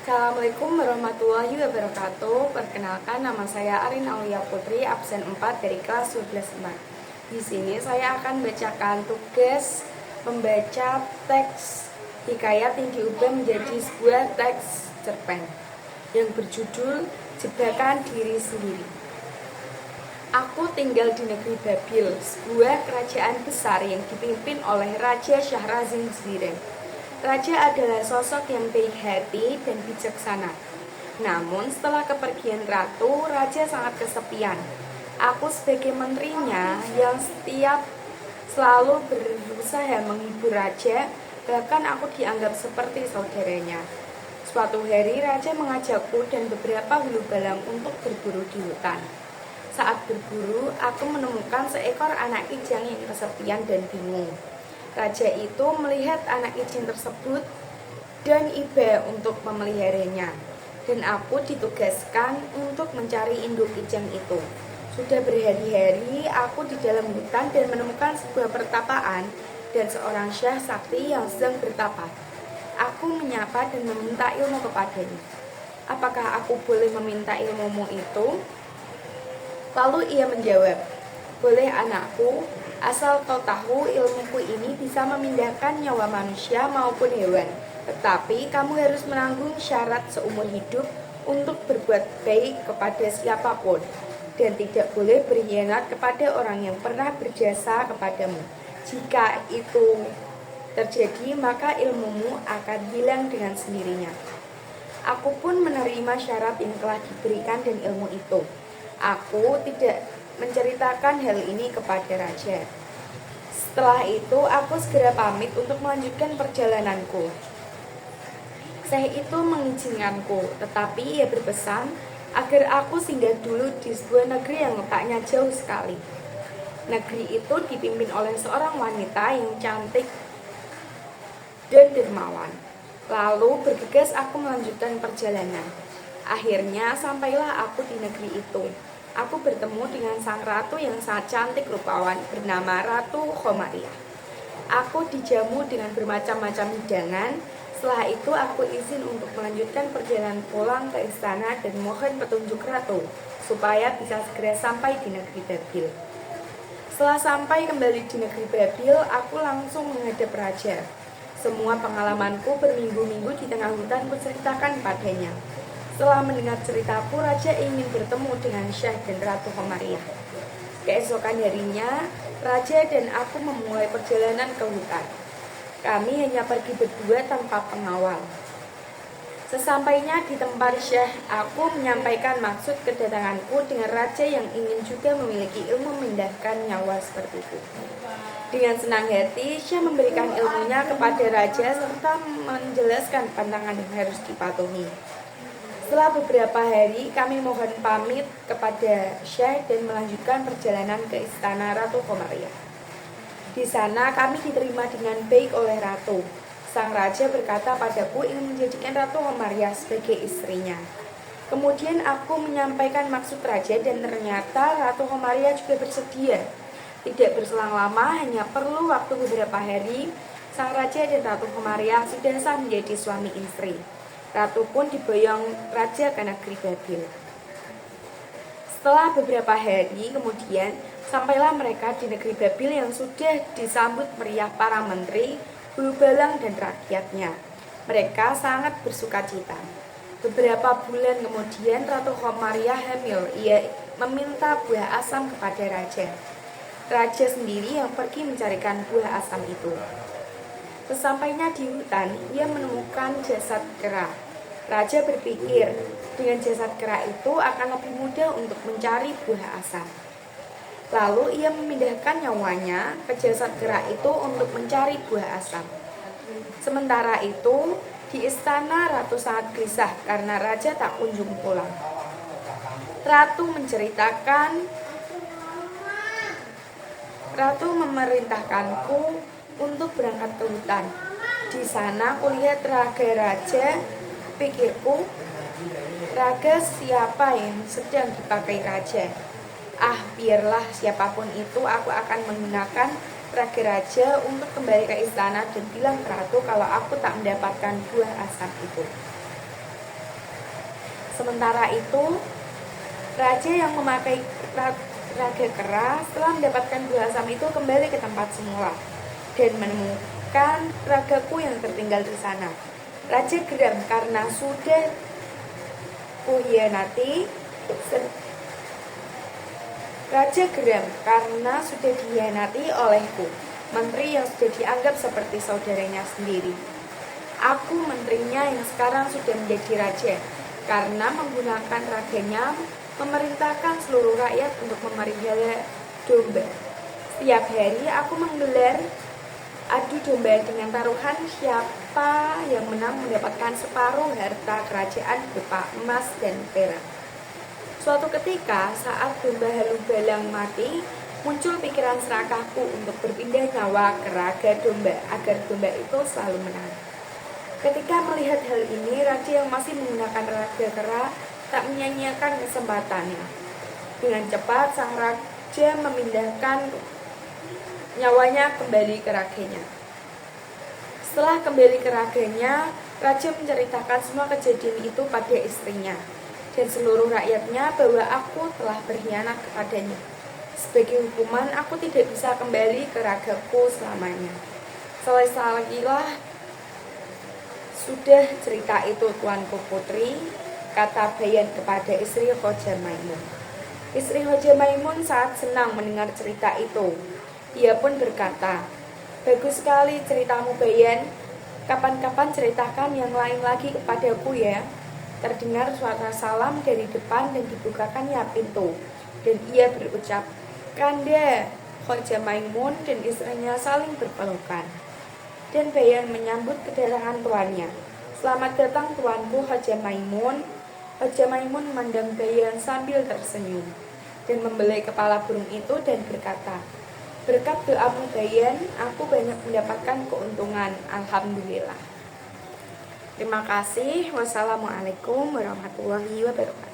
Assalamualaikum warahmatullahi wabarakatuh. Perkenalkan, nama saya Arin Aulia Putri, absen 4 dari kelas 12 4. Di sini saya akan bacakan tugas membaca teks hikayat yang diubah menjadi sebuah teks cerpen yang berjudul Jebakan Diri Sendiri. Aku tinggal di negeri Babil, sebuah kerajaan besar yang dipimpin oleh Raja Syahrazin Ziren. Raja adalah sosok yang baik hati dan bijaksana. Namun setelah kepergian ratu, raja sangat kesepian. Aku sebagai menterinya yang selalu berusaha menghibur raja, bahkan aku dianggap seperti saudaranya. Suatu hari raja mengajakku dan beberapa hulu balang untuk berburu di hutan. Saat berburu, aku menemukan seekor anak kijang yang kesepian dan bingung. Raja itu melihat anak kijang tersebut dan iba untuk memeliharanya. Dan aku ditugaskan untuk mencari induk kijang itu. Sudah berhari-hari aku di dalam hutan dan menemukan sebuah pertapaan dan seorang syekh sakti yang sedang bertapa. Aku menyapa dan meminta ilmu kepadanya. Apakah aku boleh meminta ilmumu itu? Lalu ia menjawab, boleh anakku, asal kau tahu ilmuku ini bisa memindahkan nyawa manusia maupun hewan. Tetapi kamu harus menanggung syarat seumur hidup untuk berbuat baik kepada siapapun. Dan tidak boleh berkhianat kepada orang yang pernah berjasa kepadamu. Jika itu terjadi, maka ilmumu akan hilang dengan sendirinya. Aku pun menerima syarat yang telah diberikan dan ilmu itu. Aku tidak menceritakan hal ini kepada raja. Setelah itu aku segera pamit untuk melanjutkan perjalananku. Syekh itu mengizinkanku, tetapi ia berpesan agar aku singgah dulu di sebuah negeri yang letaknya jauh sekali. Negeri itu dipimpin oleh seorang wanita yang cantik dan dermawan. Lalu bergegas aku melanjutkan perjalanan. Akhirnya sampailah aku di negeri itu. Aku bertemu dengan sang ratu yang sangat cantik rupawan bernama Ratu Khomariah. Aku dijamu dengan bermacam-macam hidangan. Setelah itu aku izin untuk melanjutkan perjalanan pulang ke istana dan mohon petunjuk ratu supaya bisa segera sampai di negeri Babil. Setelah sampai kembali di negeri Babil, aku langsung menghadap raja. Semua pengalamanku berminggu-minggu di tengah hutan kuceritakan padanya. Setelah mendengar ceritaku, raja ingin bertemu dengan Syekh dan Ratu Khomariah. Keesokan harinya, raja dan aku memulai perjalanan ke hutan. Kami hanya pergi berdua tanpa pengawal. Sesampainya di tempat Syekh, aku menyampaikan maksud kedatanganku dengan raja yang ingin juga memiliki ilmu memindahkan nyawa seperti itu. Dengan senang hati, Syekh memberikan ilmunya kepada raja serta menjelaskan pantangan yang harus dipatuhi. Setelah beberapa hari, kami mohon pamit kepada Syekh dan melanjutkan perjalanan ke istana Ratu Khomariah. Di sana kami diterima dengan baik oleh Ratu. Sang raja berkata padaku ingin menjadikan Ratu Khomariah sebagai istrinya. Kemudian aku menyampaikan maksud raja dan ternyata Ratu Khomariah juga bersedia. Tidak berselang lama, hanya perlu waktu beberapa hari, sang raja dan Ratu Khomariah sudah sah menjadi suami istri. Ratu pun diboyong raja ke negeri Babil. Setelah beberapa hari kemudian, sampailah mereka di negeri Babil yang sudah disambut meriah para menteri, hulu balang dan rakyatnya. Mereka sangat bersukacita. Beberapa bulan kemudian Ratu Khomariah hamil. Ia meminta buah asam kepada raja. Raja sendiri yang pergi mencarikan buah asam itu. Sesampainya di hutan, ia menemukan jasad kera. Raja berpikir, dengan jasad kera itu akan lebih mudah untuk mencari buah asam. Lalu ia memindahkan nyawanya ke jasad kera itu untuk mencari buah asam. Sementara itu, di istana Ratu sangat gelisah karena Raja tak kunjung pulang. Ratu memerintahkanku untuk berangkat ke hutan. Di sana kulihat raga raja. Pikirku, raga siapa yang sedang dipakai raja? Biarlah siapapun itu, aku akan menggunakan raga raja untuk kembali ke istana dan bilang ke ratu kalau aku tak mendapatkan buah asam itu. Sementara itu, raja yang memakai raga kera setelah mendapatkan buah asam itu kembali ke tempat semula dan menemukan ragaku yang tertinggal di sana. Raja geram karena sudah kuhianati. Raja geram karena sudah dihianati olehku, menteri yang sudah dianggap seperti saudaranya sendiri. Aku menterinya yang sekarang sudah menjadi raja, karena menggunakan raganya memerintahkan seluruh rakyat untuk memelihara domba. Setiap hari aku menggelar adu domba dengan taruhan siapa yang menang mendapatkan separuh harta kerajaan berupa emas dan perak. Suatu ketika saat domba halu-balang mati, muncul pikiran serakahku untuk berpindah nyawa ke raga domba agar domba itu selalu menang. Ketika melihat hal ini, raja yang masih menggunakan raga kera tak menyia-nyiakan kesempatannya. Dengan cepat sang raja memindahkan nyawanya kembali ke raganya. Setelah kembali ke raganya, raja menceritakan semua kejadian itu pada istrinya dan seluruh rakyatnya bahwa aku telah berkhianat kepadanya. Sebagai hukuman, aku tidak bisa kembali ke ragaku selamanya. Selesailah sudah cerita itu, Tuanku Putri, kata Bayan kepada istri Hoja Maimun. Istri Hoja Maimun sangat senang mendengar cerita itu. Ia pun berkata, bagus sekali ceritamu, Bayan. Kapan-kapan ceritakan yang lain lagi kepadaku ya. Terdengar suara salam dari depan dan dibukakannya pintu. Dan ia berucap, Kanda. Hoja Maimun dan istrinya saling berpelukan. Dan Bayan menyambut kedatangan tuannya. Selamat datang tuanku Hoja Maimun. Hoja Maimun memandang Bayan sambil tersenyum dan membelai kepala burung itu dan berkata, berkat doamu Bayan, aku banyak mendapatkan keuntungan. Alhamdulillah. Terima kasih. Wassalamualaikum warahmatullahi wabarakatuh.